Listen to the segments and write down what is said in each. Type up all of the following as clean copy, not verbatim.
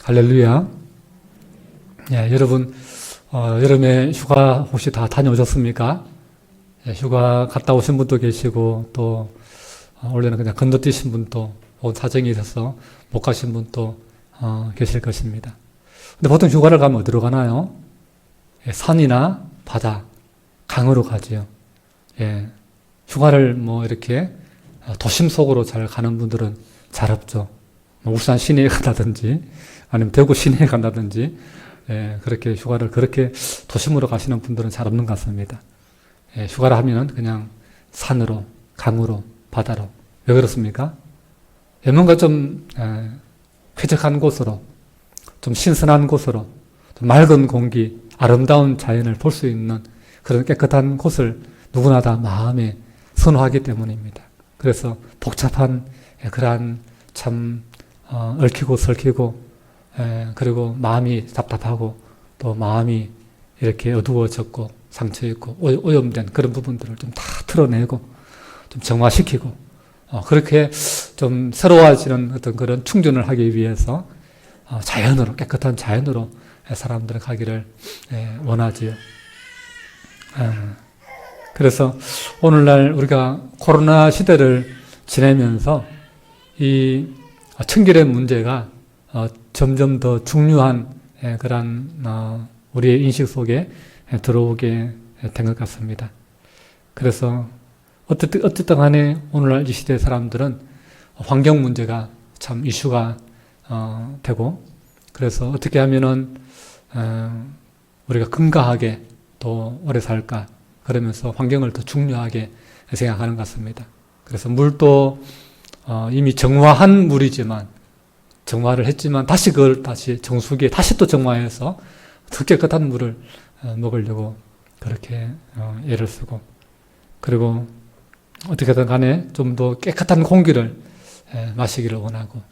할렐루야. 예, 여러분, 여름에 휴가 혹시 다 다녀오셨습니까? 예, 휴가 갔다 오신 분도 계시고, 또, 원래는 그냥 건너뛰신 분도, 혹은 사정이 있어서 못 가신 분도, 계실 것입니다. 근데 보통 휴가를 가면 어디로 가나요? 예, 산이나 바다, 강으로 가지요. 예, 휴가를 뭐 이렇게 도심 속으로 잘 가는 분들은 잘 없죠. 뭐 울산 시내에 간다든지, 아니면 대구 시내에 간다든지, 예, 그렇게 휴가를 그렇게 도심으로 가시는 분들은 잘 없는 것 같습니다. 예, 휴가를 하면은 그냥 산으로, 강으로, 바다로. 왜 그렇습니까? 예, 뭔가 좀, 쾌적한 곳으로, 좀 신선한 곳으로, 좀 맑은 공기, 아름다운 자연을 볼 수 있는 그런 깨끗한 곳을 누구나 다 마음에 선호하기 때문입니다. 그래서 복잡한, 그러한 참, 얽히고 설키고, 그리고 마음이 답답하고 또 마음이 이렇게 어두워졌고 상처있고 오염된 그런 부분들을 좀 다 털어내고 좀 정화시키고 그렇게 좀 새로워지는 어떤 그런 충전을 하기 위해서 자연으로 깨끗한 자연으로 사람들은 가기를 원하지요. 그래서 오늘날 우리가 코로나 시대를 지내면서 이 청결의 문제가 점점 더 중요한 그런 우리의 인식 속에 들어오게 된 것 같습니다. 그래서 어쨌든 간에 오늘날 이 시대 사람들은 환경 문제가 참 이슈가 되고, 그래서 어떻게 하면은 우리가 건강하게 또 오래 살까, 그러면서 환경을 더 중요하게 생각하는 것 같습니다. 그래서 물도 이미 정화한 물이지만, 정화를 했지만 다시 그걸 다시 정수기에 다시 또 정화해서 더 깨끗한 물을 먹으려고 그렇게 애를 쓰고, 그리고 어떻게든 간에 좀 더 깨끗한 공기를 마시기를 원하고,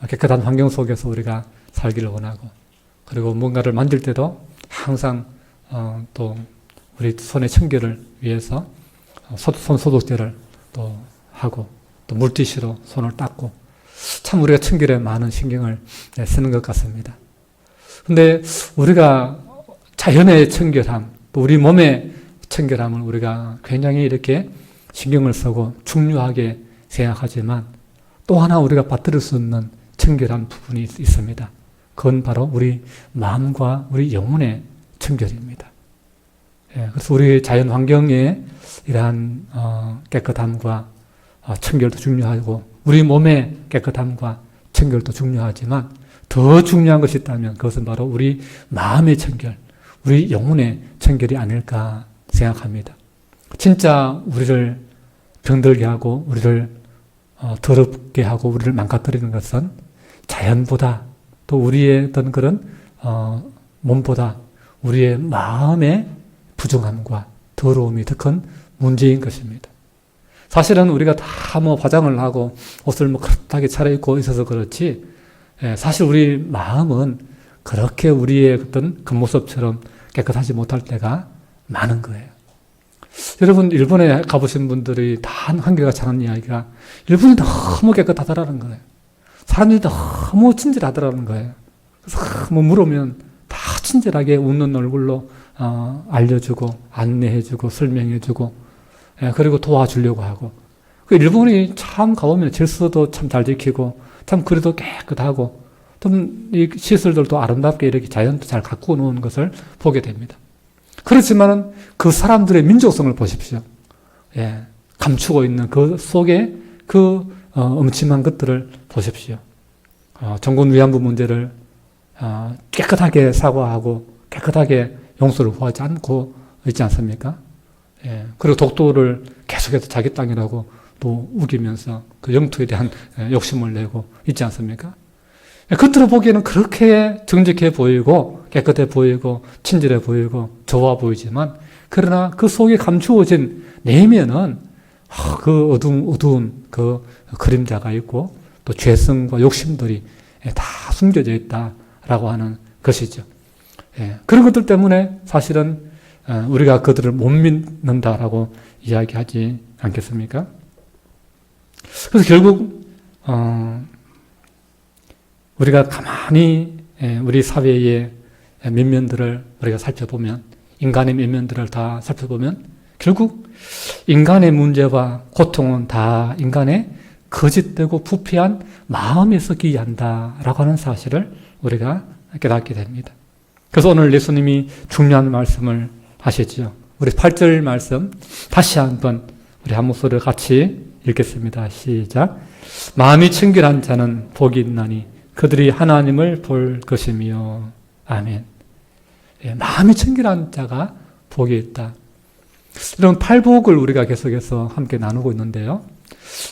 깨끗한 환경 속에서 우리가 살기를 원하고, 그리고 뭔가를 만들 때도 항상 또 우리 손의 청결을 위해서 손 소독제를 또 하고, 또 물티슈로 손을 닦고, 참 우리가 청결에 많은 신경을 쓰는 것 같습니다. 근데 우리가 자연의 청결함, 또 우리 몸의 청결함을 우리가 굉장히 이렇게 신경을 쓰고 중요하게 생각하지만, 또 하나 우리가 빠뜨릴 수 없는 청결한 부분이 있습니다. 그건 바로 우리 마음과 우리 영혼의 청결입니다. 그래서 우리 자연 환경에 이러한 깨끗함과 청결도 중요하고, 우리 몸의 깨끗함과 청결도 중요하지만 더 중요한 것이 있다면 그것은 바로 우리 마음의 청결, 우리 영혼의 청결이 아닐까 생각합니다. 진짜 우리를 병들게 하고 우리를 더럽게 하고 우리를 망가뜨리는 것은 자연보다, 또 우리의 어떤 그런 몸보다 우리의 마음의 부정함과 더러움이 더 큰 문제인 것입니다. 사실은 우리가 다 뭐 화장을 하고 옷을 뭐 그렇게 차려입고 있어서 그렇지, 사실 우리 마음은 그렇게 우리의 어떤 겉모습처럼 깨끗하지 못할 때가 많은 거예요. 여러분, 일본에 가보신 분들이 다 한결같이 하는 이야기가 일본이 너무 깨끗하다라는 거예요. 사람들이 너무 친절하더라는 거예요. 그래서 뭐 물으면 다 친절하게 웃는 얼굴로 알려주고 안내해주고 설명해주고, 그리고 도와주려고 하고, 그 일본이 참 가보면 질서도 참 잘 지키고, 참 그래도 깨끗하고, 좀 이 시설들도 아름답게 이렇게 자연도 잘 가꾸어 놓은 것을 보게 됩니다. 그렇지만은 그 사람들의 민족성을 보십시오. 감추고 있는 그 속에 그 음침한 것들을 보십시오. 정권 위안부 문제를 깨끗하게 사과하고 깨끗하게 용서를 구하지 않고 있지 않습니까? 그리고 독도를 계속해서 자기 땅이라고 또 우기면서 그 영토에 대한 욕심을 내고 있지 않습니까? 겉으로 보기에는 그렇게 정직해 보이고 깨끗해 보이고 친절해 보이고 좋아 보이지만, 그러나 그 속에 감추어진 내면은 그 어두운 그 그림자가 있고, 또 죄성과 욕심들이 다 숨겨져 있다라고 하는 것이죠. 그런 것들 때문에 사실은 우리가 그들을 못 믿는다라고 이야기하지 않겠습니까? 그래서 결국 우리가 가만히 우리 사회의 면면들을 우리가 살펴보면, 인간의 면면들을 다 살펴보면 결국 인간의 문제와 고통은 다 인간의 거짓되고 부패한 마음에서 기인한다라고 하는 사실을 우리가 깨닫게 됩니다. 그래서 오늘 예수님이 중요한 말씀을 하시죠. 우리 8절 말씀 다시 한번 우리 한 목소리로 같이 읽겠습니다. 시작. 마음이 청결한 자는 복이 있나니 그들이 하나님을 볼 것이며. 아멘. 마음이 청결한 자가 복이 있다. 여러분, 팔복을 우리가 계속해서 함께 나누고 있는데요.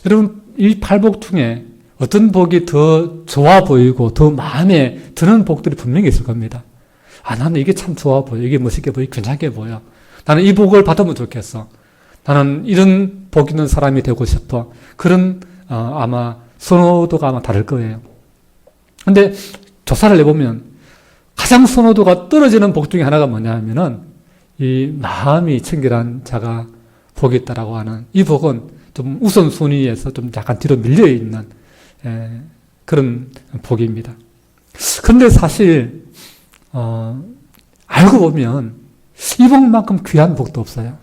여러분, 이 팔복 중에 어떤 복이 더 좋아 보이고 더 마음에 드는 복들이 분명히 있을 겁니다. 나는 이게 참 좋아 보여. 이게 멋있게 보여. 괜찮게 보여. 나는 이 복을 받으면 좋겠어. 나는 이런 복 있는 사람이 되고 싶어. 그런 아마 선호도가 아마 다를 거예요. 근데 조사를 해보면 가장 선호도가 떨어지는 복 중에 하나가 뭐냐 하면은 이 마음이 청결한 자가 복이 있다라고 하는 이 복은 좀 우선순위에서 좀 약간 뒤로 밀려있는 그런 복입니다. 그런데 사실 알고 보면 이 복만큼 귀한 복도 없어요.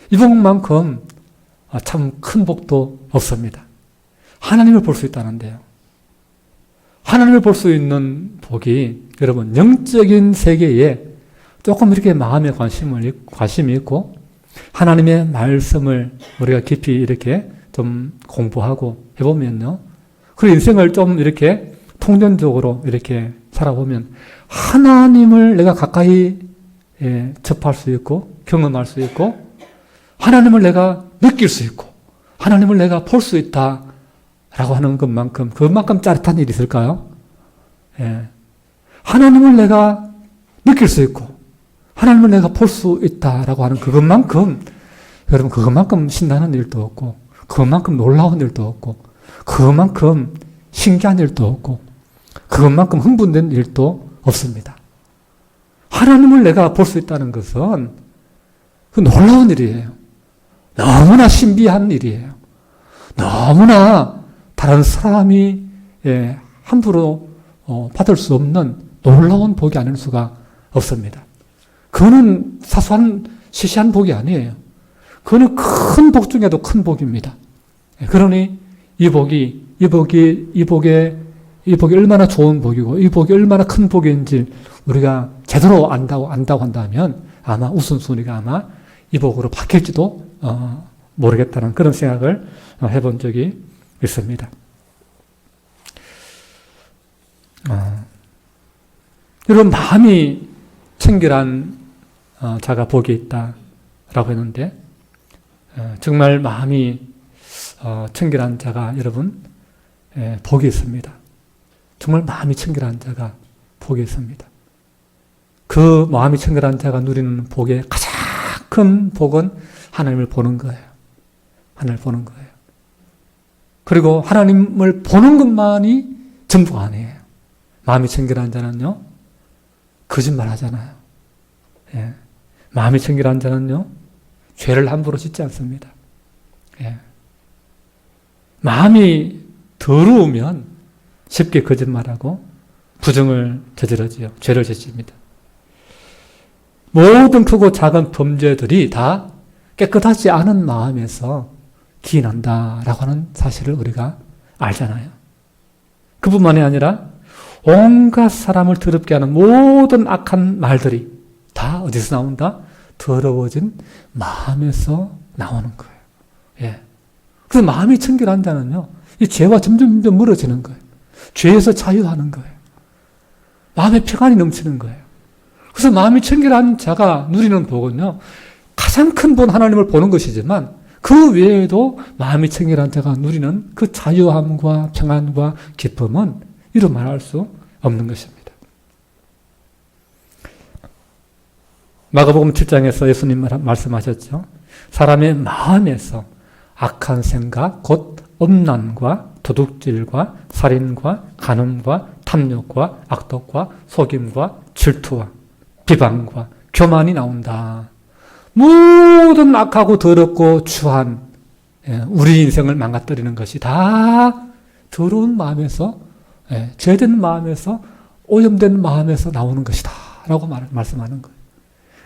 이 복만큼 참 큰 복도 없습니다. 하나님을 볼 수 있다는데요. 하나님을 볼 수 있는 복이 여러분 영적인 세계에 조금 이렇게 마음에 관심이 있고 하나님의 말씀을 우리가 깊이 이렇게 좀 공부하고 해보면요. 그리고 인생을 좀 이렇게 통전적으로 이렇게 살아보면 하나님을 내가 가까이 접할 수 있고 경험할 수 있고 하나님을 내가 느낄 수 있고 하나님을 내가 볼 수 있다라고 하는 그만큼 짜릿한 일이 있을까요? 하나님을 내가 느낄 수 있고 하나님을 내가 볼 수 있다라고 하는 그것만큼 여러분 그것만큼 신나는 일도 없고 그것만큼 놀라운 일도 없고 그것만큼 신기한 일도 없고 그것만큼 흥분된 일도 없습니다. 하나님을 내가 볼 수 있다는 것은 그 놀라운 일이에요. 너무나 신비한 일이에요. 너무나 다른 사람이 함부로 받을 수 없는 놀라운 복이 아닐 수가 없습니다. 그거는 사소한 시시한 복이 아니에요. 그거는 큰 복 중에도 큰 복입니다. 그러니 이 복이 얼마나 좋은 복이고 이 복이 얼마나 큰 복인지 우리가 제대로 안다고 한다면 아마 우선순위가 아마 이 복으로 바뀔지도 모르겠다는 그런 생각을 해본 적이 있습니다. 여러분 마음이 청결한 자가 복이 있다라고 했는데 정말 마음이 청결한 자가 여러분 복이 있습니다. 정말 마음이 청결한 자가 복이 있습니다. 그 마음이 청결한 자가 누리는 복의 가장 큰 복은 하나님을 보는 거예요. 하나님을 보는 거예요. 그리고 하나님을 보는 것만이 전부가 아니에요. 마음이 청결한 자는요, 거짓말 하잖아요. 마음이 청결한 자는요, 죄를 함부로 짓지 않습니다. 마음이 더러우면 쉽게 거짓말하고 부정을 저지르지요. 죄를 짓습니다. 모든 크고 작은 범죄들이 다 깨끗하지 않은 마음에서 기인한다라고 하는 사실을 우리가 알잖아요. 그뿐만이 아니라 온갖 사람을 더럽게 하는 모든 악한 말들이 다 어디서 나온다? 더러워진 마음에서 나오는 거예요. 그래서 마음이 청결한 자는요, 이 죄와 점점 멀어지는 거예요. 죄에서 자유하는 거예요. 마음의 평안이 넘치는 거예요. 그래서 마음이 청결한 자가 누리는 복은요, 가장 큰 본 하나님을 보는 것이지만 그 외에도 마음이 청결한 자가 누리는 그 자유함과 평안과 기쁨은 이루 말할 수 없는 것입니다. 마가복음 7장에서 예수님 말씀하셨죠. 사람의 마음에서 악한 생각, 곧 음란과 도둑질과 살인과 간음과 탐욕과 악독과 속임과 질투와 비방과 교만이 나온다. 모든 악하고 더럽고 추한 우리 인생을 망가뜨리는 것이 다 더러운 마음에서, 죄된 마음에서 오염된 마음에서 나오는 것이다 라고 말씀하는 거예요.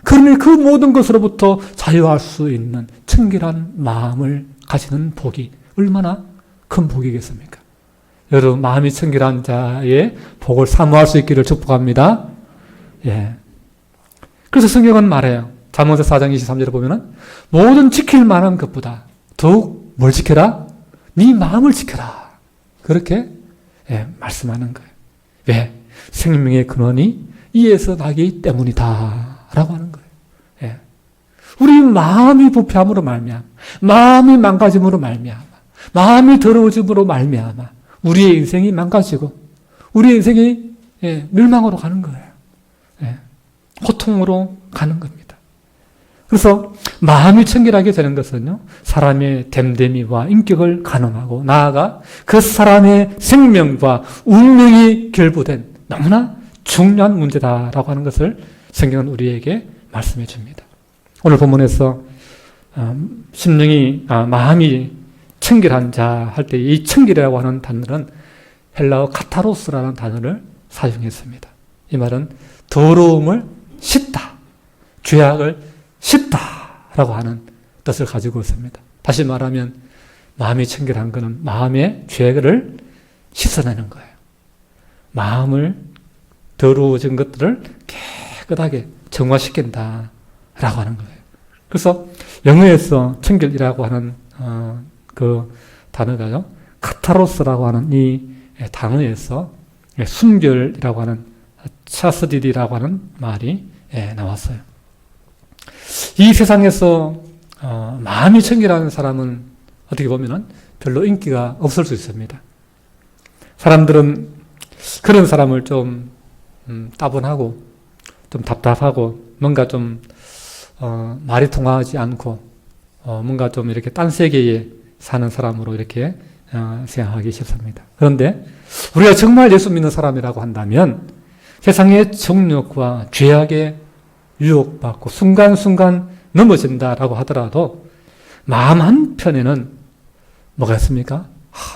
그러니 그 모든 것으로부터 자유할 수 있는 청결한 마음을 가지는 복이 얼마나 큰 복이겠습니까? 여러분, 마음이 청결한 자의 복을 사모할 수 있기를 축복합니다. 예. 그래서 성경은 말해요. 잠언서 4장 23절에 보면은 모든 지킬 만한 것보다 더욱 뭘 지켜라? 네 마음을 지켜라. 그렇게 말씀하는 거예요. 왜? 생명의 근원이 이에서 나기 때문이다 라고 하는 거예요. 예. 우리 마음이 부패함으로 말미암아, 마음이 망가짐으로 말미암아, 마음이 더러워짐으로 말미암아 우리의 인생이 망가지고 우리의 인생이 멸망으로 가는 거예요. 고통으로 가는 겁니다. 그래서 마음이 청결하게 되는 것은요, 사람의 됨됨이와 인격을 가늠하고 나아가 그 사람의 생명과 운명이 결부된 너무나 중요한 문제다라고 하는 것을 성경은 우리에게 말씀해 줍니다. 오늘 본문에서 마음이 청결한 자 할 때 이 청결이라고 하는 단어는 헬라어 카타로스라는 단어를 사용했습니다. 이 말은 더러움을 씻다, 죄악을 씻다라고 하는 뜻을 가지고 있습니다. 다시 말하면 마음이 청결한 것은 마음의 죄를 씻어내는 거예요. 마음을 더러워진 것들을 깨끗하게 정화시킨다라고 하는 거예요. 그래서 영어에서 청결이라고 하는 그 단어가요, 카타로스라고 하는 이 단어에서 순결이라고 하는 차스디디라고 하는 말이 나왔어요. 이 세상에서 마음이 청결한 사람은 어떻게 보면은 별로 인기가 없을 수 있습니다. 사람들은 그런 사람을 좀 따분하고 좀 답답하고 뭔가 좀 말이 통하지 않고 뭔가 좀 이렇게 딴 세계에 사는 사람으로 이렇게 생각하기 쉽습니다. 그런데 우리가 정말 예수 믿는 사람이라고 한다면 세상의 정욕과 죄악에 유혹받고 순간순간 넘어진다라고 하더라도 마음 한편에는 뭐가 있습니까?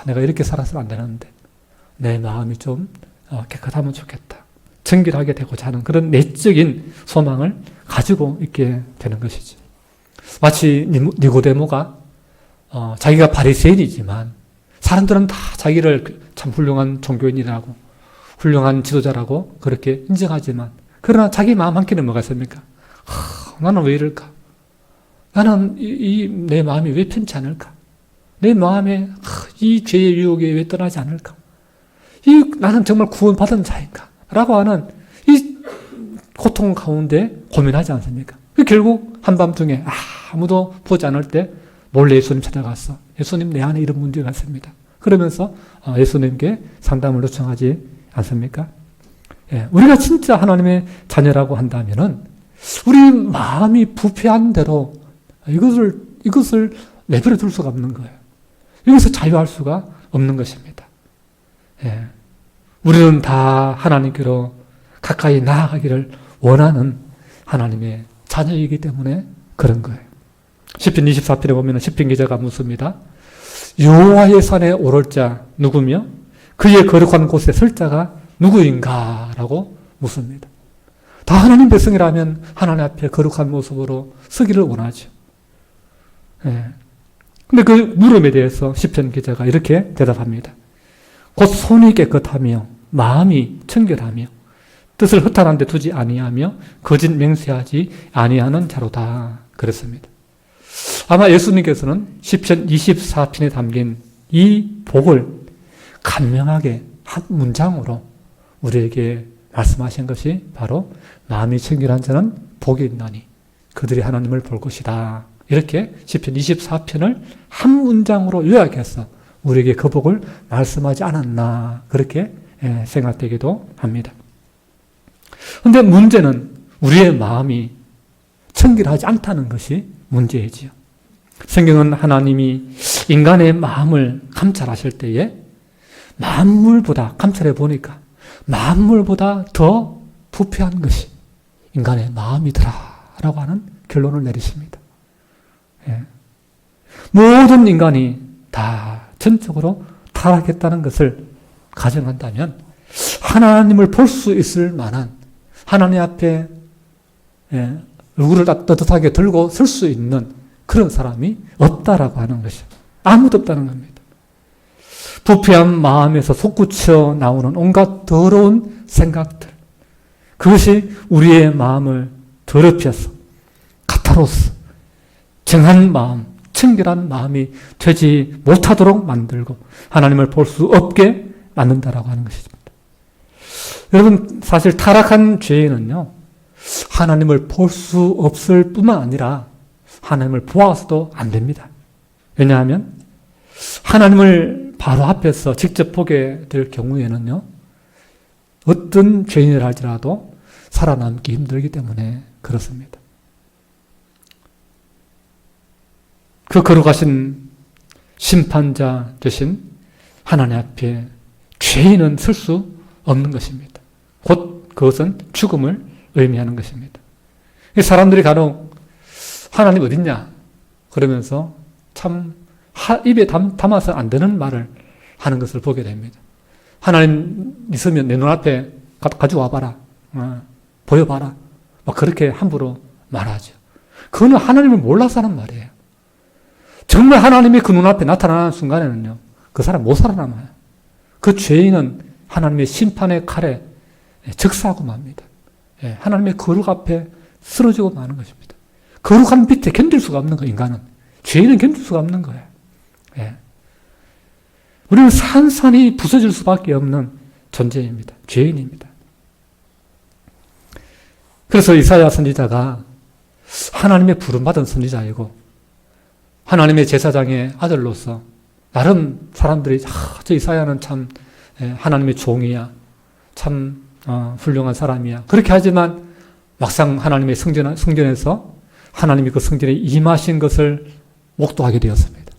내가 이렇게 살아서는 안 되는데 내 마음이 좀 깨끗하면 좋겠다. 정결하게 되고자 하는 그런 내적인 소망을 가지고 있게 되는 것이죠. 마치 니고데모가 자기가 바리새인이지만 사람들은 다 자기를 참 훌륭한 종교인이라고 훌륭한 지도자라고 그렇게 인정하지만 그러나 자기 마음 한켠에 뭐가 있습니까? 나는 왜 이럴까? 나는 내 마음이 왜 편치 않을까? 내 마음에 이 죄의 유혹에 왜 떠나지 않을까? 나는 정말 구원받은 자인가? 라고 하는 이 고통 가운데 고민하지 않습니까? 결국 한밤중에 아무도 보지 않을 때 몰래 예수님 찾아갔어. 예수님, 내 안에 이런 문제가 있습니다. 그러면서 예수님께 상담을 요청하지 않습니까? 우리가 진짜 하나님의 자녀라고 한다면은 우리 마음이 부패한 대로 이것을 내버려 둘 수가 없는 거예요. 여기서 자유할 수가 없는 것입니다. 우리는 다 하나님께로 가까이 나아가기를 원하는 하나님의 자녀이기 때문에 그런 거예요. 시편 24편에 보면 시편 기자가 묻습니다. 여호와의 산에 오를 자 누구며 그의 거룩한 곳에 설 자가 누구인가? 라고 묻습니다. 다 하나님 백성이라면 하나님 앞에 거룩한 모습으로 서기를 원하죠. 근데 그 물음에 대해서 시편 기자가 이렇게 대답합니다. 곧 손이 깨끗하며 마음이 청결하며 뜻을 허탄한 데 두지 아니하며 거짓 맹세하지 아니하는 자로다. 그랬습니다. 아마 예수님께서는 시편 24편에 담긴 이 복을 간명하게 한 문장으로 우리에게 말씀하신 것이 바로 마음이 청결한 자는 복이 있나니 그들이 하나님을 볼 것이다. 이렇게 시편 24편을 한 문장으로 요약해서 우리에게 그 복을 말씀하지 않았나 그렇게 생각되기도 합니다. 그런데 문제는 우리의 마음이 청결하지 않다는 것이 문제이지요. 성경은 하나님이 인간의 마음을 감찰하실 때에 만물보다 감찰해 보니까 만물보다 더 부패한 것이 인간의 마음이더라라고 하는 결론을 내리십니다. 모든 인간이 다 전적으로 타락했다는 것을 가정한다면 하나님을 볼 수 있을 만한 하나님 앞에 얼굴을 따뜻하게 들고 설 수 있는 그런 사람이 없다라고 하는 것이죠. 아무도 없다는 겁니다. 부패한 마음에서 솟구쳐 나오는 온갖 더러운 생각들, 그것이 우리의 마음을 더럽혀서 카타로스, 정한 마음, 청결한 마음이 되지 못하도록 만들고 하나님을 볼 수 없게 만든다라고 하는 것입니다. 여러분, 사실 타락한 죄인은요, 하나님을 볼 수 없을 뿐만 아니라 하나님을 보아서도 안 됩니다. 왜냐하면 하나님을 바로 앞에서 직접 보게 될 경우에는요, 어떤 죄인이라 할지라도 살아남기 힘들기 때문에 그렇습니다. 그 거룩하신 심판자 되신 하나님 앞에 죄인은 설 수 없는 것입니다. 곧 그것은 죽음을 의미하는 것입니다. 사람들이 간혹 하나님 어딨냐 그러면서 참 입에 담아서 안 되는 말을 하는 것을 보게 됩니다. 하나님 있으면 내 눈앞에 가져와 봐라, 보여봐라, 막 그렇게 함부로 말하죠. 그거는 하나님을 몰라서 하는 말이에요. 정말 하나님이 그 눈앞에 나타나는 순간에는요, 그 사람 못 살아남아요. 그 죄인은 하나님의 심판의 칼에 즉사하고 맙니다. 하나님의 거룩 앞에 쓰러지고 마는 것입니다. 거룩한 빛에 견딜 수가 없는 거예요, 인간은. 죄인은 견딜 수가 없는 거예요. 우리는 산산이 부서질 수밖에 없는 존재입니다. 죄인입니다. 그래서 이사야 선지자가 하나님의 부름받은 선지자이고 하나님의 제사장의 아들로서 나름 사람들이 저 이사야는 참 하나님의 종이야, 참 훌륭한 사람이야, 그렇게 하지만 막상 하나님의 성전에서 하나님이 그 성전에 임하신 것을 목도하게 되었습니다.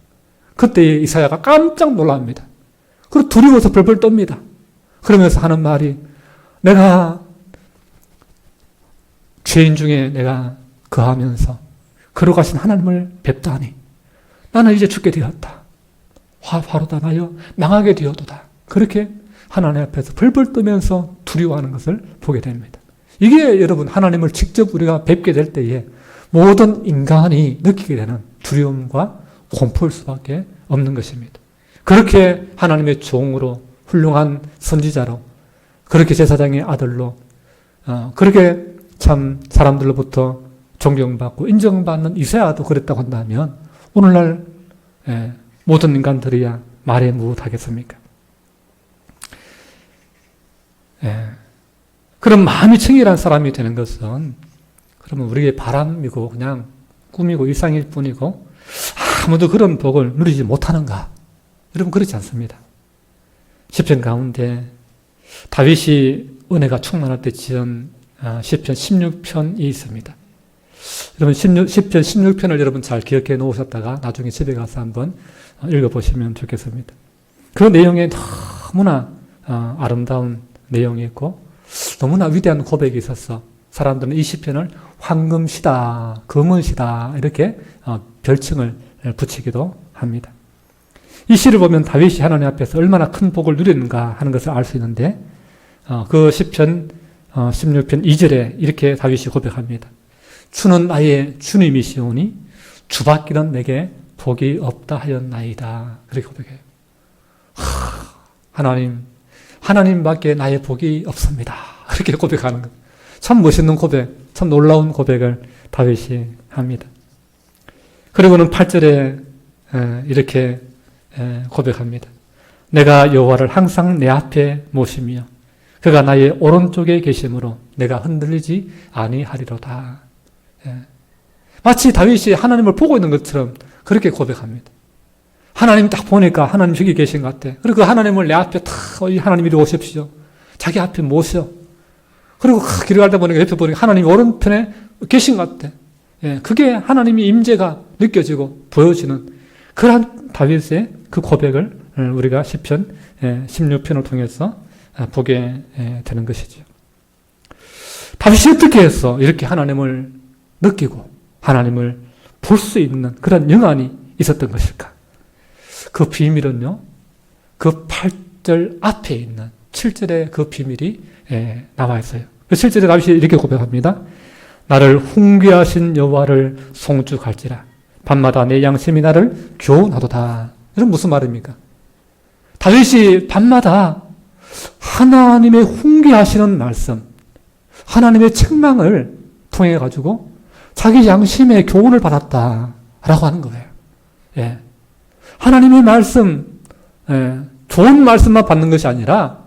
그때 이사야가 깜짝 놀랍니다. 그리고 두려워서 벌벌 떱니다. 그러면서 하는 말이, 내가 죄인 중에 내가 거하면서 거룩하신 하나님을 뵙다니 나는 이제 죽게 되었다. 화로다 나여 망하게 되었도다. 그렇게 하나님 앞에서 벌벌 떠면서 두려워하는 것을 보게 됩니다. 이게 여러분 하나님을 직접 우리가 뵙게 될 때에 모든 인간이 느끼게 되는 두려움과 공포일 수밖에 없는 것입니다. 그렇게 하나님의 종으로 훌륭한 선지자로 그렇게 제사장의 아들로 그렇게 참 사람들로부터 존경받고 인정받는 이사야도 그랬다고 한다면 오늘날 모든 인간들이야 말해 무엇하겠습니까? 그런 마음이 청결한 사람이 되는 것은 그러면 우리의 바람이고 그냥 꿈이고 일상일 뿐이고 아무도 그런 복을 누리지 못하는가? 여러분 그렇지 않습니다. 시편 가운데 다윗이 은혜가 충만할 때 지은 시편 16편이 있습니다. 여러분 시편 16편을 여러분 잘 기억해 놓으셨다가 나중에 집에 가서 한번 읽어보시면 좋겠습니다. 그 내용에 너무나 아름다운 내용이 있고 너무나 위대한 고백이 있어서 사람들은 이 시편을 황금시다, 금은시다 이렇게 별칭을 붙이기도 합니다. 이 시를 보면 다윗이 하나님 앞에서 얼마나 큰 복을 누리는가 하는 것을 알 수 있는데 그 시편 16편 2절에 이렇게 다윗이 고백합니다. 주는 나의 주님이시오니 주밖에는 내게 복이 없다 하였나이다. 그렇게 고백해요. 하나님밖에 나의 복이 없습니다. 그렇게 고백하는 것. 참 멋있는 고백, 참 놀라운 고백을 다윗이 합니다. 그리고는 8절에 이렇게 고백합니다. 내가 여호와를 항상 내 앞에 모시며 그가 나의 오른쪽에 계심으로 내가 흔들리지 아니하리로다. 마치 다윗이 하나님을 보고 있는 것처럼 그렇게 고백합니다. 하나님 딱 보니까 하나님 저기 계신 것 같아. 그리고 그 하나님을 내 앞에 탁 하나님 이리 오십시오. 자기 앞에 모셔. 그리고 길을 가다 보니까 옆에 보니까 하나님이 오른편에 계신 것 같아. 그게 하나님의 임재가 느껴지고 보여지는 그러한 다윗의 그 고백을 우리가 시편 16편을 통해서 보게 되는 것이죠. 다윗이 어떻게 해서 이렇게 하나님을 느끼고 하나님을 볼 수 있는 그런 영안이 있었던 것일까? 그 비밀은요, 그 8절 앞에 있는 7절에 그 비밀이 나와 있어요. 7절에 다윗이 이렇게 고백합니다. 나를 훈계하신 여호와를 송축할지라 밤마다 내 양심이 나를 교훈하도다. 이건 무슨 말입니까? 다윗이 밤마다 하나님의 훈계하시는 말씀, 하나님의 책망을 통해 가지고 자기 양심의 교훈을 받았다라고 하는 거예요. 예. 하나님의 말씀, 좋은 말씀만 받는 것이 아니라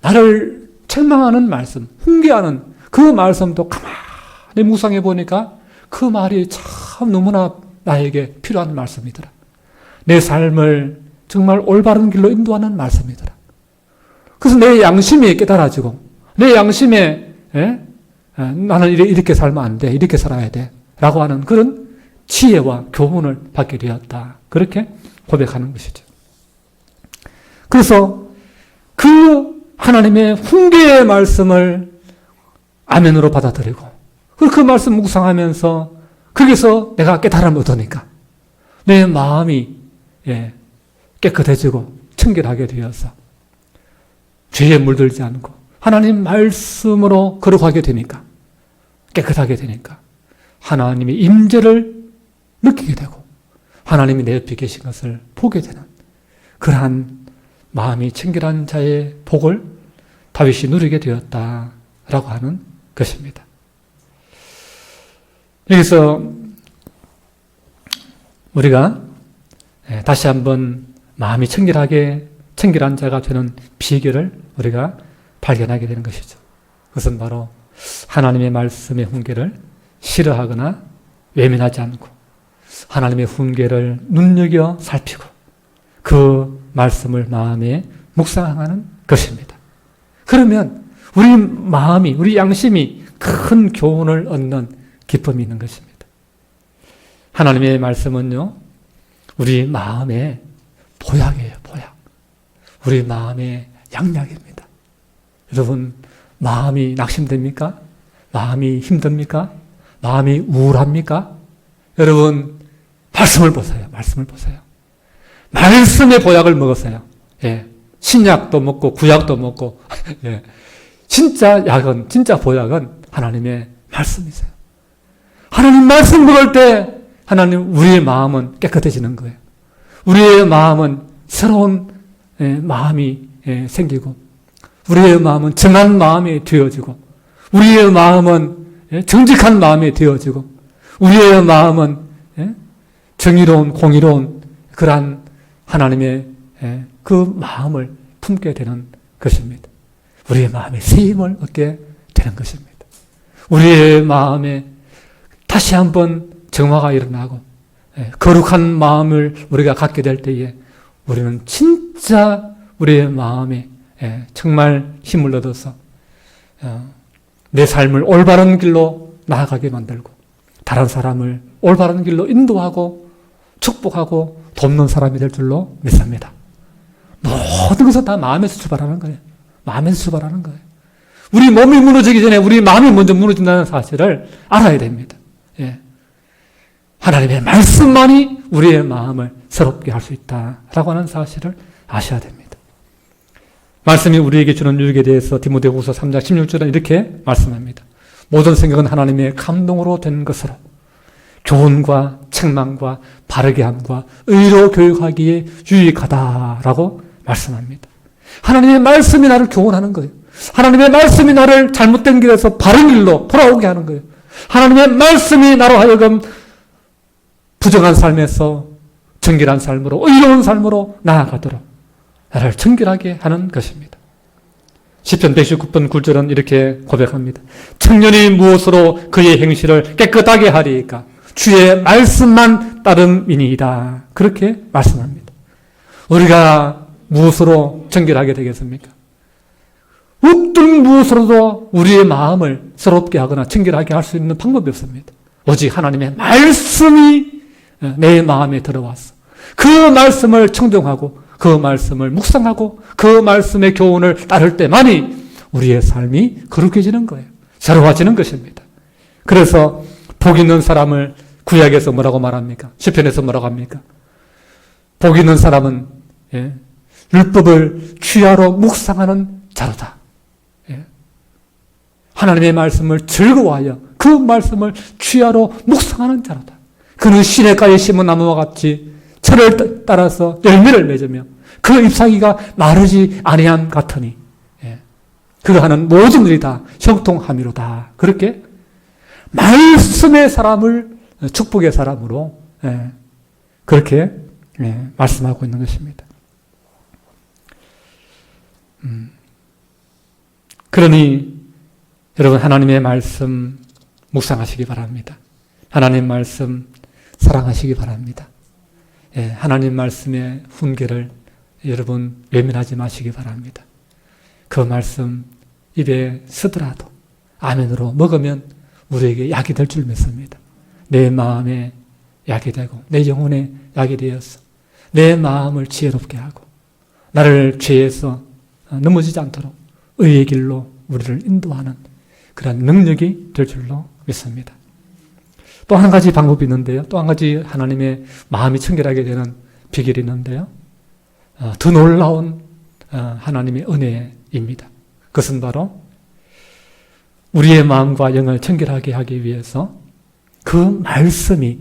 나를 책망하는 말씀, 훈계하는 그 말씀도 가만히 묵상해 보니까 그 말이 참 너무나 나에게 필요한 말씀이더라. 내 삶을 정말 올바른 길로 인도하는 말씀이더라. 그래서 내 양심이 깨달아지고 내 양심에 나는 이렇게 살면 안 돼, 이렇게 살아야 돼 라고 하는 그런 지혜와 교훈을 받게 되었다. 그렇게 고백하는 것이죠. 그래서 그 하나님의 훈계의 말씀을 아멘으로 받아들이고 그 말씀 묵상하면서 거기서 내가 깨달음을 얻으니까 내 마음이 깨끗해지고 청결하게 되어서 죄에 물들지 않고 하나님 말씀으로 걸어가게 되니까 깨끗하게 되니까 하나님의 임재를 느끼게 되고 하나님이 내 옆에 계신 것을 보게 되는 그러한 마음이 청결한 자의 복을 다윗이 누리게 되었다라고 하는 것입니다. 여기서 우리가 다시 한번 마음이 청결한 자가 되는 비결을 우리가 발견하게 되는 것이죠. 그것은 바로 하나님의 말씀의 훈계를 싫어하거나 외면하지 않고 하나님의 훈계를 눈여겨 살피고 그 말씀을 마음에 묵상하는 것입니다. 그러면 우리 마음이, 우리 양심이 큰 교훈을 얻는 기쁨이 있는 것입니다. 하나님의 말씀은요, 우리 마음의 보약이에요, 보약. 우리 마음의 양약입니다. 여러분, 마음이 낙심됩니까? 마음이 힘듭니까? 마음이 우울합니까? 여러분, 말씀을 보세요. 말씀을 보세요. 말씀의 보약을 먹었어요. 예. 신약도 먹고 구약도 먹고 예. 진짜 약은, 진짜 보약은 하나님의 말씀이세요. 하나님 말씀 먹을 때 하나님 우리의 마음은 깨끗해지는 거예요. 우리의 마음은 새로운 마음이 생기고 우리의 마음은 정한 마음이 되어지고 우리의 마음은 정직한 마음이 되어지고 우리의 마음은 정의로운 공의로운 그러한 하나님의 그 마음을 품게 되는 것입니다. 우리의 마음에 새 힘을 얻게 되는 것입니다. 우리의 마음에 다시 한번 정화가 일어나고 거룩한 마음을 우리가 갖게 될 때에 우리는 진짜 우리의 마음에 정말 힘을 얻어서 내 삶을 올바른 길로 나아가게 만들고 다른 사람을 올바른 길로 인도하고 축복하고 돕는 사람이 될 줄로 믿습니다. 모든 것은 다 마음에서 출발하는 거예요. 마음에서 출발하는 거예요. 우리 몸이 무너지기 전에 우리 마음이 먼저 무너진다는 사실을 알아야 됩니다. 예. 하나님의 말씀만이 우리의 마음을 새롭게 할 수 있다라고 하는 사실을 아셔야 됩니다. 말씀이 우리에게 주는 유익에 대해서 디모데후서 3장 16절은 이렇게 말씀합니다. 모든 생각은 하나님의 감동으로 된 것으로 교훈과 책망과 바르게 함과 의로 교육하기에 유익하다라고 말씀합니다. 하나님의 말씀이 나를 교훈하는 거예요. 하나님의 말씀이 나를 잘못된 길에서 바른 길로 돌아오게 하는 거예요. 하나님의 말씀이 나로 하여금 부정한 삶에서 정결한 삶으로 의로운 삶으로 나아가도록 나를 정결하게 하는 것입니다. 시편 119편 9절은 이렇게 고백합니다. 청년이 무엇으로 그의 행실을 깨끗하게 하리이까 주의 말씀만 따름이니이다. 그렇게 말씀합니다. 우리가 무엇으로 정결하게 되겠습니까? 어떤 무엇으로도 우리의 마음을 새롭게 하거나 정결하게 할 수 있는 방법이 없습니다. 오직 하나님의 말씀이 내 마음에 들어와서 그 말씀을 청정하고 그 말씀을 묵상하고 그 말씀의 교훈을 따를 때만이 우리의 삶이 거룩해지는 거예요. 새로워지는 것입니다. 그래서 복 있는 사람을 구약에서 뭐라고 말합니까? 시편에서 뭐라고 합니까? 복 있는 사람은 율법을 주야로 묵상하는 자로다. 예. 하나님의 말씀을 즐거워하여 그 말씀을 취하로 묵상하는 자로다. 그는 시냇가에 심은 나무와 같이 철을 따라서 열매를 맺으며 그 잎사귀가 마르지 아니함 같으니 그가 하는 모든 일이 다 형통함이로다. 그렇게 말씀의 사람을 축복의 사람으로 그렇게 말씀하고 있는 것입니다. 그러니 여러분 하나님의 말씀 묵상하시기 바랍니다. 하나님 말씀 사랑하시기 바랍니다. 하나님 말씀의 훈계를 여러분 외면하지 마시기 바랍니다. 그 말씀 입에 쓰더라도 아멘으로 먹으면 우리에게 약이 될 줄 믿습니다. 내 마음에 약이 되고 내 영혼에 약이 되어서 내 마음을 지혜롭게 하고 나를 죄에서 넘어지지 않도록 의의 길로 우리를 인도하는 그런 능력이 될 줄로 믿습니다. 또 한 가지 방법이 있는데요. 또 한 가지 하나님의 마음이 청결하게 되는 비결이 있는데요. 더 놀라운 하나님의 은혜입니다. 그것은 바로 우리의 마음과 영을 청결하게 하기 위해서 그 말씀이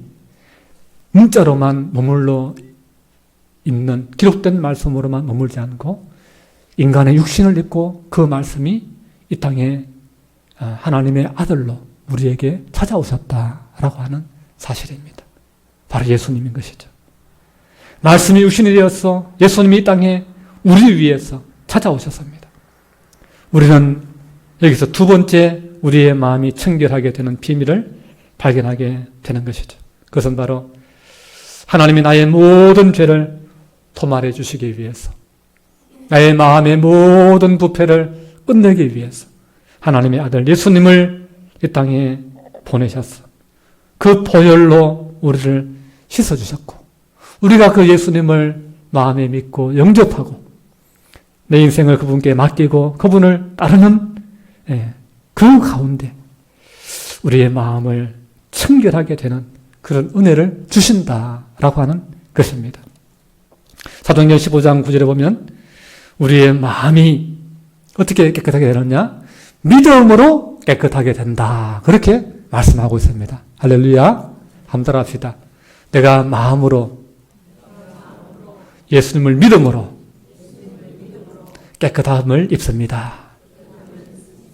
문자로만 머물러 있는 기록된 말씀으로만 머물지 않고 인간의 육신을 입고 그 말씀이 이 땅에 하나님의 아들로 우리에게 찾아오셨다라고 하는 사실입니다. 바로 예수님인 것이죠. 말씀이 육신이 되어서 예수님이 이 땅에 우리 위해서 찾아오셨습니다. 우리는 여기서 두 번째 우리의 마음이 청결하게 되는 비밀을 발견하게 되는 것이죠. 그것은 바로 하나님이 나의 모든 죄를 토말해 주시기 위해서 나의 마음의 모든 부패를 끝내기 위해서 하나님의 아들 예수님을 이 땅에 보내셨어. 그 보혈로 우리를 씻어주셨고 우리가 그 예수님을 마음에 믿고 영접하고 내 인생을 그분께 맡기고 그분을 따르는 그 가운데 우리의 마음을 청결하게 되는 그런 은혜를 주신다라고 하는 것입니다. 사도행전 15장 9절에 보면 우리의 마음이 어떻게 깨끗하게 되느냐? 믿음으로 깨끗하게 된다. 그렇게 말씀하고 있습니다. 할렐루야. 한번 따라합시다. 내가 마음으로 예수님을 믿음으로 깨끗함을 입습니다.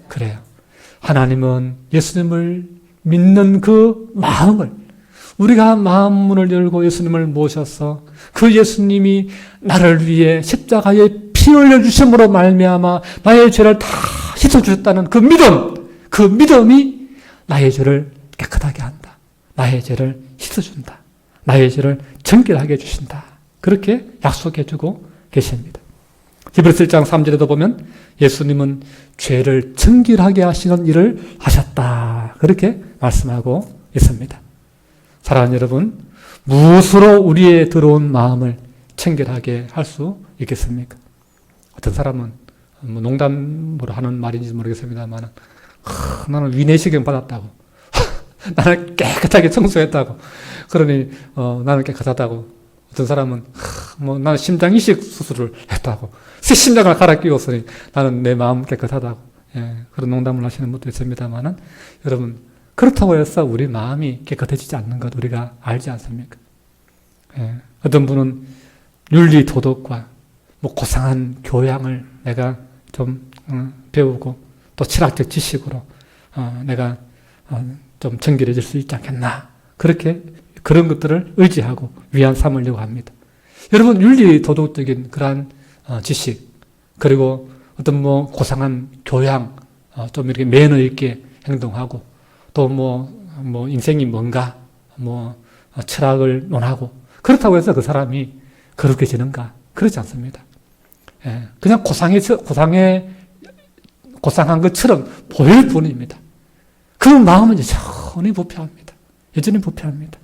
그래요. 하나님은 예수님을 믿는 그 마음을 우리가 마음문을 열고 예수님을 모셔서 그 예수님이 나를 위해 십자가에 피 흘려주심으로 말미암아 나의 죄를 다 씻어주셨다는 그 믿음이 나의 죄를 깨끗하게 한다. 나의 죄를 씻어준다. 나의 죄를 정결하게 해주신다. 그렇게 약속해주고 계십니다. 히브리서 1장 3절에도 보면 예수님은 죄를 정결하게 하시는 일을 하셨다. 그렇게 말씀하고 있습니다. 사랑하는 여러분, 무엇으로 우리의 들어온 마음을 청결하게 할 수 있겠습니까? 어떤 사람은 농담으로 하는 말인지 모르겠습니다만 나는 위내시경 받았다고 나는 깨끗하게 청소했다고 그러니 나는 깨끗하다고 어떤 사람은 나는 심장 이식 수술을 했다고 새 심장을 갈아 끼웠으니 나는 내 마음 깨끗하다고 그런 농담을 하시는 분도 있습니다만 여러분 그렇다고 해서 우리 마음이 깨끗해지지 않는 것 우리가 알지 않습니까? 어떤 분은 윤리 도덕과 고상한 교양을 내가 좀 배우고 또 철학적 지식으로 내가 좀 정결해질 수 있지 않겠나 그렇게 그런 것들을 의지하고 위안 삼으려고 합니다. 여러분 윤리 도덕적인 그러한 지식 그리고 어떤 고상한 교양 좀 이렇게 매너 있게 행동하고 또 인생이 뭔가 철학을 논하고 그렇다고 해서 그 사람이 거룩해지는가 그렇지 않습니다. 그냥 고상한 것처럼 보일 뿐입니다. 그 마음은 여전히 부패합니다. 여전히 부패합니다.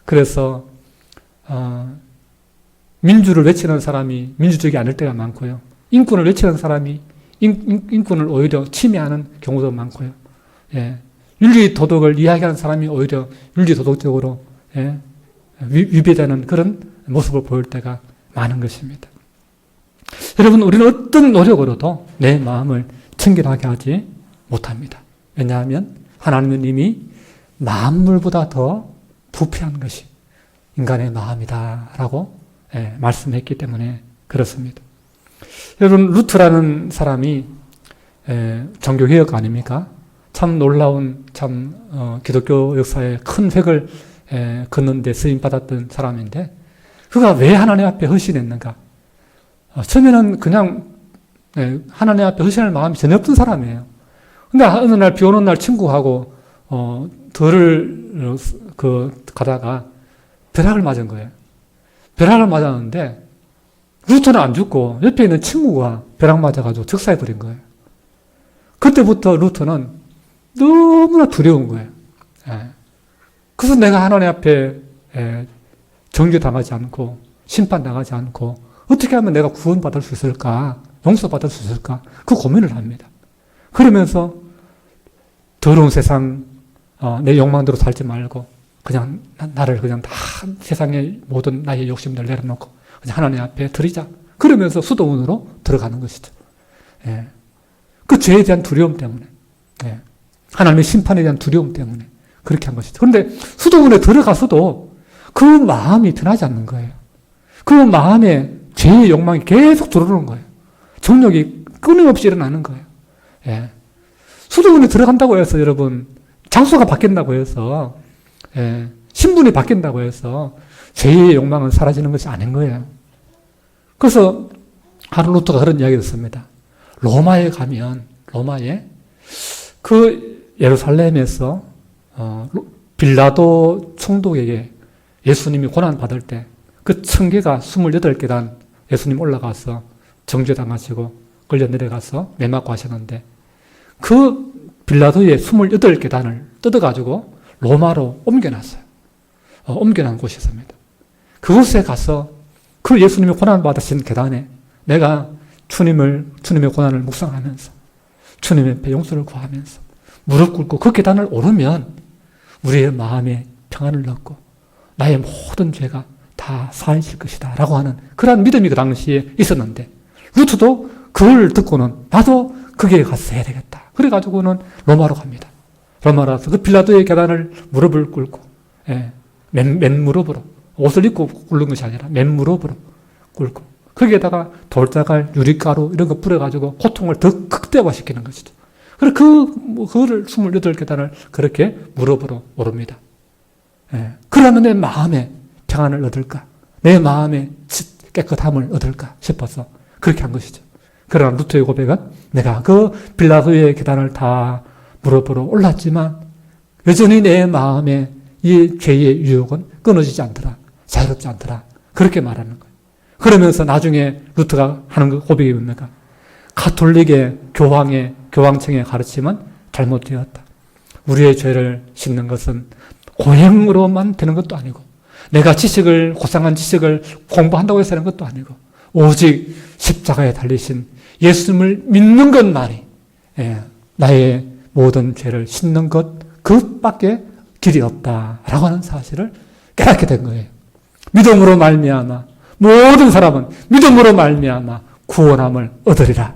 그래서 민주를 외치는 사람이 민주적이 아닐 때가 많고요. 인권을 외치는 사람이 인권을 오히려 침해하는 경우도 많고요. 윤리 도덕을 이야기하는 사람이 오히려 윤리 도덕적으로 위배되는 그런 모습을 보일 때가 많은 것입니다. 여러분, 우리는 어떤 노력으로도 내 마음을 청결하게 하지 못합니다. 왜냐하면 하나님은 이미 만물보다 더 부패한 것이 인간의 마음이다라고 말씀했기 때문에 그렇습니다. 여러분, 루트라는 사람이 종교개혁 아닙니까? 참 놀라운 기독교 역사에 큰 획을 걷는데 쓰임받았던 사람인데 그가 왜 하나님 앞에 헌신했는가? 처음에는 그냥 하나님 앞에 헌신할 마음이 전혀 없던 사람이에요. 근데 어느 날 비 오는 날 친구하고 가다가 벼락을 맞은 거예요. 벼락을 맞았는데 루터는 안 죽고 옆에 있는 친구가 벼락 맞아가지고 즉사해버린 거예요. 그때부터 루터는 너무나 두려운 거예요. 그래서 내가 하나님 앞에 정죄당하지 않고 심판당하지 않고 어떻게 하면 내가 구원받을 수 있을까? 용서받을 수 있을까? 그 고민을 합니다. 그러면서 더러운 세상, 내 욕망대로 살지 말고 그냥 나를 그냥 다 세상의 모든 나의 욕심들 내려놓고 그냥 하나님 앞에 드리자. 그러면서 수도원으로 들어가는 것이죠. 그 죄에 대한 두려움 때문에, 하나님의 심판에 대한 두려움 때문에 그렇게 한 것이죠. 그런데 수도원에 들어가서도 그 마음이 변하지 않는 거예요. 그 마음에 죄의 욕망이 계속 들어오는 거예요. 정욕이 끊임없이 일어나는 거예요. 수도원에 들어간다고 해서 여러분, 장소가 바뀐다고 해서, 신분이 바뀐다고 해서 죄의 욕망은 사라지는 것이 아닌 거예요. 그래서 마르틴 루터가 그런 이야기를 했습니다. 로마에 가면, 예루살렘에서 빌라도 총독에게 예수님이 고난받을 때 그 청계가 28계단 예수님 올라가서 정죄당하시고 끌려 내려가서 매 맞고 하셨는데 그 빌라도의 28계단을 뜯어가지고 로마로 옮겨놨어요. 옮겨놓은 곳이 있습니다. 그곳에 가서 그 예수님이 고난받으신 계단에 내가 주님의 고난을 묵상하면서 주님의 앞에 용서를 구하면서 무릎 꿇고 그 계단을 오르면 우리의 마음에 평안을 얻고 나의 모든 죄가 다 사해질 것이다 라고 하는 그런 믿음이 그 당시에 있었는데 루트도 그걸 듣고는 나도 거기에 가서 해야 되겠다. 그래가지고는 로마로 갑니다. 로마로 가서 그 빌라도의 계단을 무릎을 꿇고 맨무릎으로 옷을 입고 꿇는 것이 아니라 맨무릎으로 꿇고 거기에다가 돌자갈, 유리가루 이런 거 뿌려가지고 고통을 더 극대화시키는 것이죠. 그래서 그거를 28계단을 그렇게 무릎으로 오릅니다. 그러면 내 마음에 평안을 얻을까? 내 마음에 깨끗함을 얻을까 싶어서 그렇게 한 것이죠. 그러나 루터의 고백은 내가 그 빌라도의 계단을 다 무릎으로 올랐지만 여전히 내 마음에 이 죄의 유혹은 끊어지지 않더라. 자유롭지 않더라. 그렇게 말하는 거예요. 그러면서 나중에 루터가 하는 그 고백이 뭡니까? 가톨릭의 교황청의 가르침은 잘못되었다. 우리의 죄를 씻는 것은 고행으로만 되는 것도 아니고 내가 고상한 지식을 공부한다고 해서 하는 것도 아니고 오직 십자가에 달리신 예수님을 믿는 것만이 나의 모든 죄를 씻는 것 그밖에 길이 없다라고 하는 사실을 깨닫게 된 거예요. 믿음으로 말미암아 모든 사람은 믿음으로 말미암아 구원함을 얻으리라.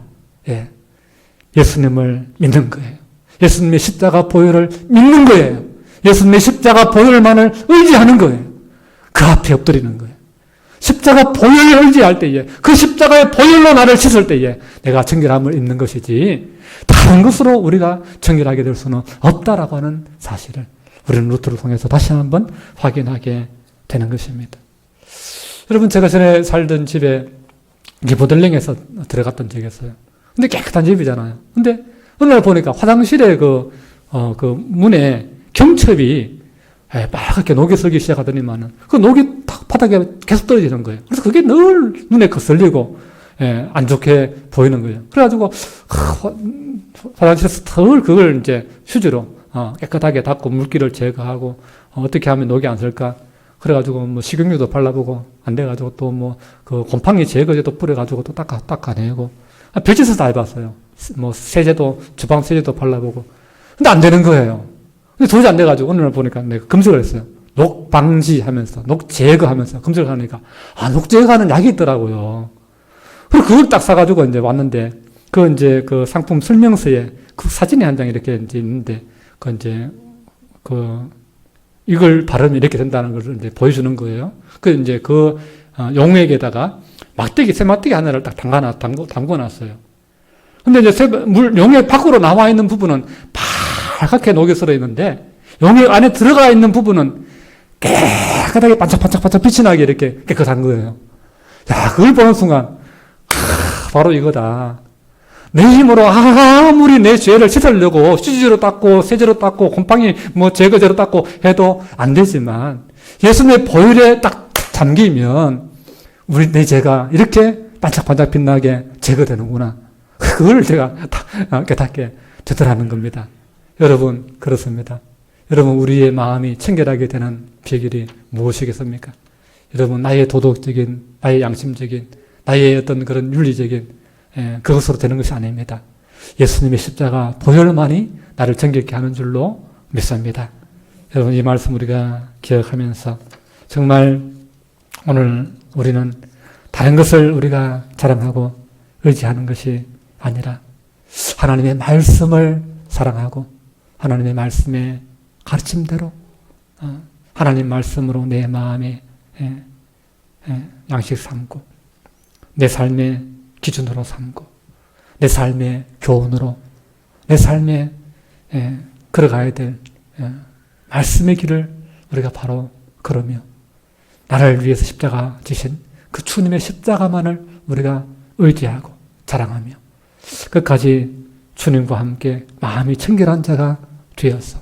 예수님을 믿는 거예요. 예수님의 십자가 보혈을 믿는 거예요. 예수님의 십자가 보혈만을 의지하는 거예요. 그 앞에 엎드리는 거예요. 십자가 보혈을 의지할 때에 그 십자가의 보혈로 나를 씻을 때에 내가 정결함을 입는 것이지 다른 것으로 우리가 정결하게 될 수는 없다라고 하는 사실을 우리는 루터를 통해서 다시 한번 확인하게 되는 것입니다. 여러분, 제가 전에 살던 집에 리모델링해서 들어갔던 적이 있어요. 근데 깨끗한 집이잖아요. 근데 어느 날 보니까 화장실에 그 문에 경첩이 빨갛게 녹이 슬기 시작하더니만은 그 녹이 탁 바닥에 계속 떨어지는 거예요. 그래서 그게 늘 눈에 거슬리고 안 좋게 보이는 거예요. 그래가지고 화장실에서 덜 그걸 이제 휴지로 깨끗하게 닦고 물기를 제거하고 어떻게 하면 녹이 안 슬까? 그래가지고 뭐 식용유도 발라보고 안 돼가지고 또 뭐 그 곰팡이 제거제도 뿌려가지고 또 닦아내고 별짓을 다 해봤어요. 뭐 세제도 주방 세제도 발라보고 근데 안 되는 거예요. 근데 도저히 안 돼가지고 어느 날 보니까 내가 검색을 했어요. 녹 방지하면서 녹 제거하면서 검색을 하니까 녹 제거하는 약이 있더라고요. 그리고 그걸 딱 사가지고 이제 왔는데, 그 이제 그 상품 설명서에 그 사진이 한 장 이렇게 이제 있는데, 그 이제 이걸 바르면 이렇게 된다는 걸 이제 보여주는 거예요. 그 이제 그 용액에다가 새 막대기 하나를 딱 담궈놨어요. 근데 이제 용액 밖으로 나와 있는 부분은 빨갛게 녹여설어 있는데, 용액 안에 들어가 있는 부분은 깨끗하게 반짝반짝 빛이 나게 이렇게 깨끗한 거예요. 야, 그걸 보는 순간, 바로 이거다. 내 힘으로 아무리 내 죄를 씻으려고 휴지로 닦고 세제로 닦고 곰팡이 제거제로 닦고 해도 안 되지만 예수님의 보혈에 딱 잠기면 내 죄가 이렇게 반짝반짝 빛나게 제거되는구나. 그걸 제가 깨닫게 되더라는 겁니다. 여러분, 그렇습니다. 여러분, 우리의 마음이 청결하게 되는 비결이 무엇이겠습니까? 여러분, 나의 도덕적인, 나의 양심적인, 나의 어떤 그런 윤리적인 그것으로 되는 것이 아닙니다. 예수님의 십자가 보혈만이 나를 정결케 하는 줄로 믿습니다. 여러분, 이 말씀 우리가 기억하면서 정말 오늘 우리는 다른 것을 우리가 자랑하고 의지하는 것이 아니라 하나님의 말씀을 사랑하고 하나님의 말씀의 가르침대로 하나님 말씀으로 내 마음에 양식 삼고 내 삶의 기준으로 삼고 내 삶의 교훈으로 내 삶에 걸어가야 될 말씀의 길을 우리가 바로 걸으며 나를 위해서 십자가 지신 그 주님의 십자가만을 우리가 의지하고 자랑하며 끝까지 주님과 함께 마음이 청결한 자가 되어서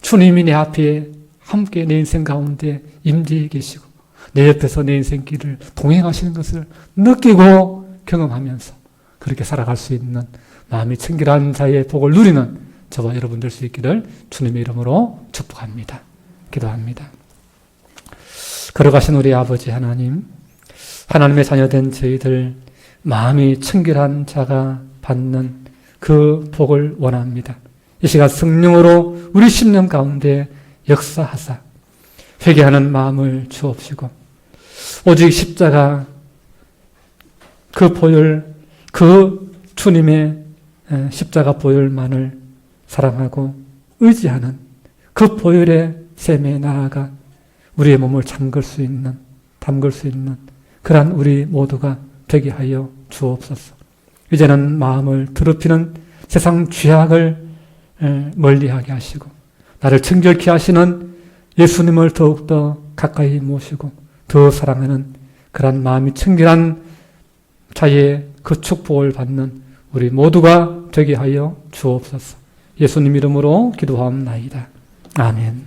주님이 내 앞에 함께 내 인생 가운데 임재해 계시고 내 옆에서 내 인생 길을 동행하시는 것을 느끼고 경험하면서 그렇게 살아갈 수 있는 마음이 청결한 자의 복을 누리는 저와 여러분 될 수 있기를 주님의 이름으로 축복합니다. 기도합니다. 걸어가신 우리 아버지 하나님, 하나님의 자녀된 저희들 마음이 청결한 자가 받는 그 복을 원합니다. 이 시간 성령으로 우리 심령 가운데 역사하사 회개하는 마음을 주옵시고 오직 십자가 그 보혈, 그 주님의 십자가 보혈만을 사랑하고 의지하는 그 보혈의 셈에 나아가 우리의 몸을 담글 수 있는 그러한 우리 모두가 되게 하여 주옵소서. 이제는 마음을 더럽히는 세상 죄악을 멀리하게 하시고 나를 청결케 하시는 예수님을 더욱더 가까이 모시고 더 사랑하는 그러한 마음이 청결한 자의 그 축복을 받는 우리 모두가 되게 하여 주옵소서. 예수님 이름으로 기도하옵나이다. 아멘.